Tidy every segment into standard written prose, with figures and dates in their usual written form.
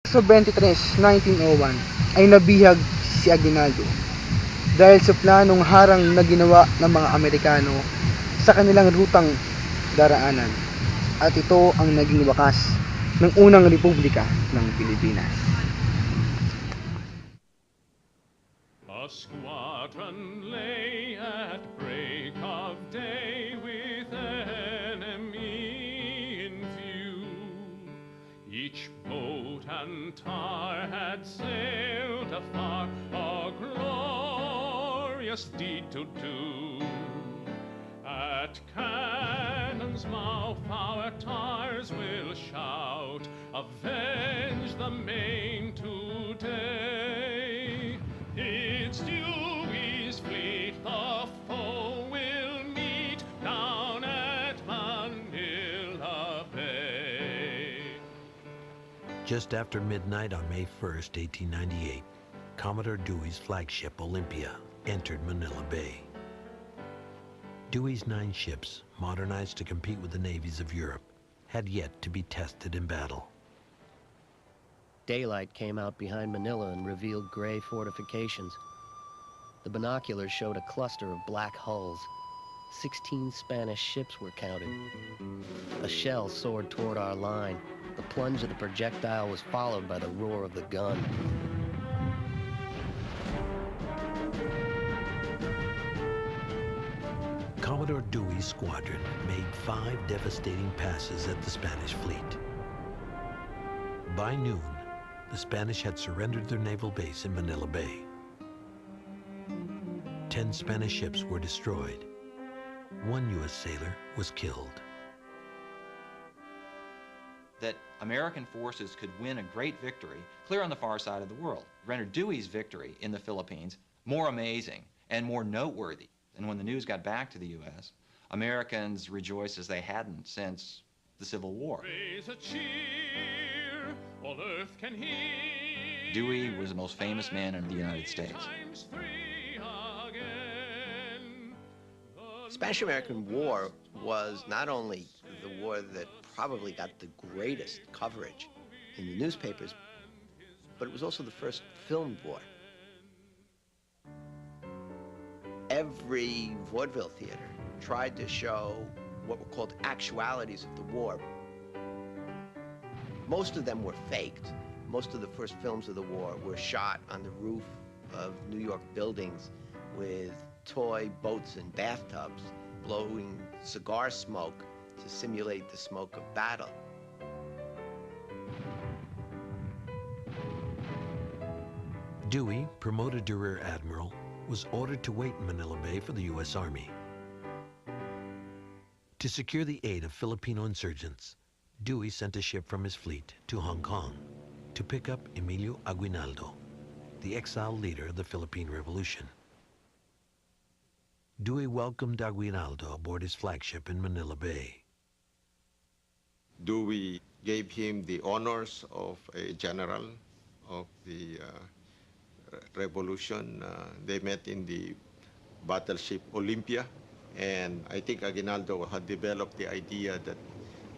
Sa 23, 1901 ay nabihag si Aguinaldo dahil sa planong harang na ginawa ng mga Amerikano sa kanilang rutang daraanan at ito ang naging wakas ng unang republika ng Pilipinas. A squadron lay at break of day with enemy in view. Each boat and tar had sailed afar, a glorious deed to do. At cannon's mouth our tars will shout, avenge the Maine today. It's Dewey's fleet the foe will meet down at Manila Bay. Just after midnight on May 1st, 1898, Commodore Dewey's flagship Olympia entered Manila Bay. Dewey's 9 ships, modernized to compete with the navies of Europe, had yet to be tested in battle. Daylight came out behind Manila and revealed gray fortifications. The binoculars showed a cluster of black hulls. 16 Spanish ships were counted. A shell soared toward our line. The plunge of the projectile was followed by the roar of the gun. Commodore Dewey's squadron made 5 devastating passes at the Spanish fleet. By noon, the Spanish had surrendered their naval base in Manila Bay. 10 Spanish ships were destroyed. 1 U.S. sailor was killed. That American forces could win a great victory clear on the far side of the world rendered Dewey's victory in the Philippines more amazing and more noteworthy. And when the news got back to the U.S., Americans rejoiced as they hadn't since the Civil War. Raise a cheer, all earth can hear. Dewey was the most famous man in the United States. Times 3 again. Spanish-American War was not only the war that probably got the greatest coverage in the newspapers, but it was also the first filmed war. Every vaudeville theater tried to show what were called actualities of the war. Most of them were faked. Most of the first films of the war were shot on the roof of New York buildings with toy boats and bathtubs, blowing cigar smoke to simulate the smoke of battle. Dewey, promoted to Rear Admiral, was ordered to wait in Manila Bay for the U.S. Army. To secure the aid of Filipino insurgents, Dewey sent a ship from his fleet to Hong Kong to pick up Emilio Aguinaldo, the exiled leader of the Philippine Revolution. Dewey welcomed Aguinaldo aboard his flagship in Manila Bay. Dewey gave him the honors of a general of the revolution. They met in the battleship Olympia, and I think Aguinaldo had developed the idea that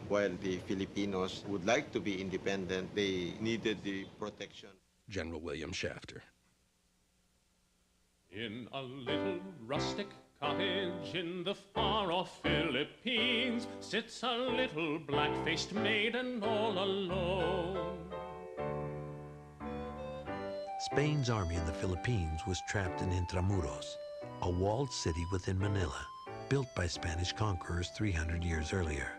while the Filipinos would like to be independent, they needed the protection. General William Shafter. In a little rustic cottage in the far-off Philippines sits a little black-faced maiden all alone. Spain's army in the Philippines was trapped in Intramuros, a walled city within Manila, built by Spanish conquerors 300 years earlier.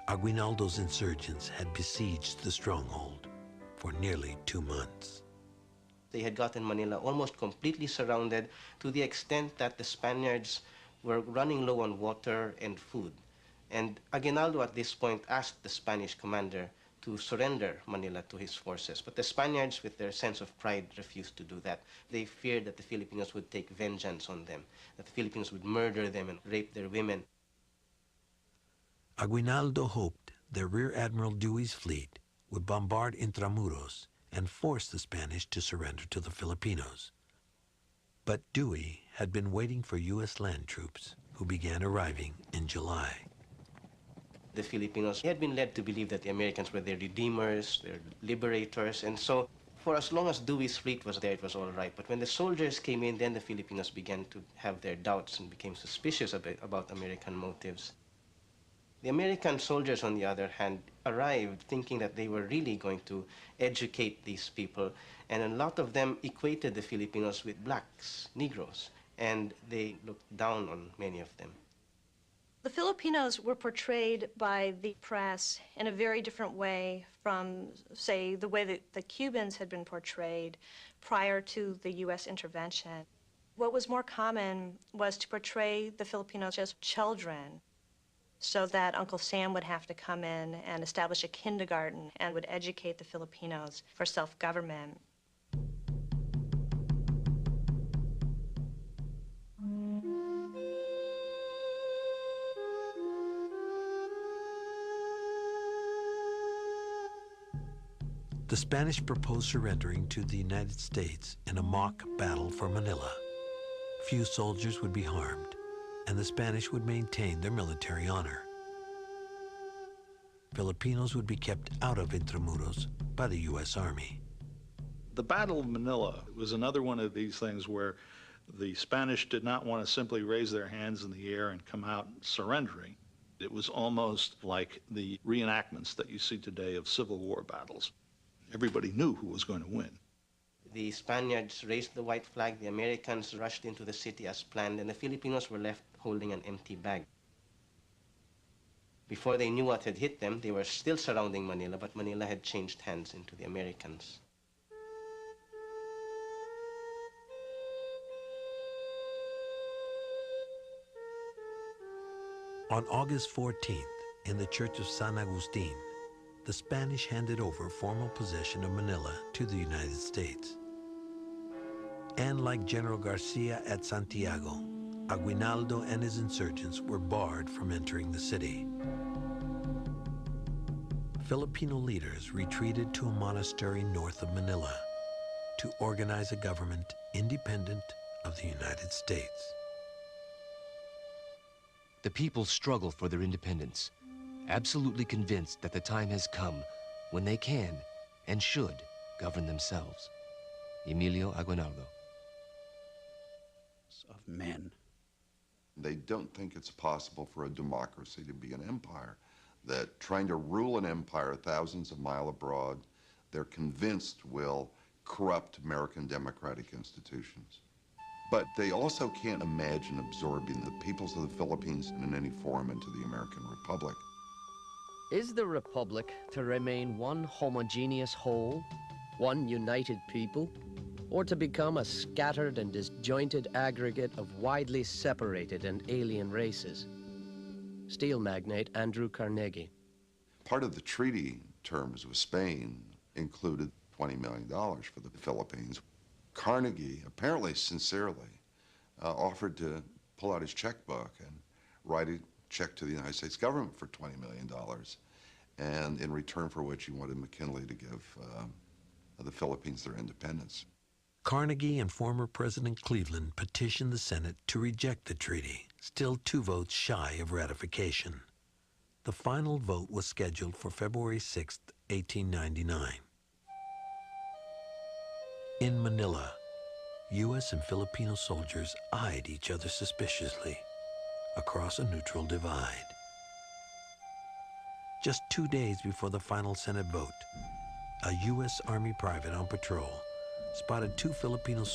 Aguinaldo's insurgents had besieged the stronghold for nearly 2 months. They had gotten Manila almost completely surrounded to the extent that the Spaniards were running low on water and food. And Aguinaldo at this point asked the Spanish commander to surrender Manila to his forces. But the Spaniards, with their sense of pride, refused to do that. They feared that the Filipinos would take vengeance on them, that the Filipinos would murder them and rape their women. Aguinaldo hoped that Rear Admiral Dewey's fleet would bombard Intramuros and force the Spanish to surrender to the Filipinos. But Dewey had been waiting for U.S. land troops, who began arriving in July. The Filipinos had been led to believe that the Americans were their redeemers, their liberators, and so for as long as Dewey's fleet was there, it was all right. But when the soldiers came in, then the Filipinos began to have their doubts and became suspicious about American motives. The American soldiers, on the other hand, arrived thinking that they were really going to educate these people, and a lot of them equated the Filipinos with blacks, Negroes, and they looked down on many of them. The Filipinos were portrayed by the press in a very different way from, say, the way that the Cubans had been portrayed prior to the U.S. intervention. What was more common was to portray the Filipinos as children, so that Uncle Sam would have to come in and establish a kindergarten and would educate the Filipinos for self-government. The Spanish proposed surrendering to the United States in a mock battle for Manila. Few soldiers would be harmed, and the Spanish would maintain their military honor. Filipinos would be kept out of Intramuros by the U.S. Army. The Battle of Manila was another one of these things where the Spanish did not want to simply raise their hands in the air and come out surrendering. It was almost like the reenactments that you see today of Civil War battles. Everybody knew who was going to win. The Spaniards raised the white flag, the Americans rushed into the city as planned, and the Filipinos were left holding an empty bag. Before they knew what had hit them, they were still surrounding Manila, but Manila had changed hands into the Americans. On August 14th, in the Church of San Agustin, the Spanish handed over formal possession of Manila to the United States. And like General Garcia at Santiago, Aguinaldo and his insurgents were barred from entering the city. Filipino leaders retreated to a monastery north of Manila to organize a government independent of the United States. The people struggle for their independence, absolutely convinced that the time has come when they can and should govern themselves. Emilio Aguinaldo. Of men. They don't think it's possible for a democracy to be an empire, that trying to rule an empire thousands of miles abroad, they're convinced will corrupt American democratic institutions. But they also can't imagine absorbing the peoples of the Philippines in any form into the American Republic. Is the Republic to remain one homogeneous whole, one united people, or to become a scattered and disjointed aggregate of widely separated and alien races? Steel magnate Andrew Carnegie. Part of the treaty terms with Spain included $20 million for the Philippines. Carnegie, apparently sincerely, offered to pull out his checkbook and write a check to the United States government for $20 million, and in return for which he wanted McKinley to give the Philippines their independence. Carnegie and former President Cleveland petitioned the Senate to reject the treaty, still 2 votes shy of ratification. The final vote was scheduled for February 6, 1899. In Manila, U.S. and Filipino soldiers eyed each other suspiciously across a neutral divide. Just 2 days before the final Senate vote, a U.S. Army private on patrol spotted 2 Filipino soldiers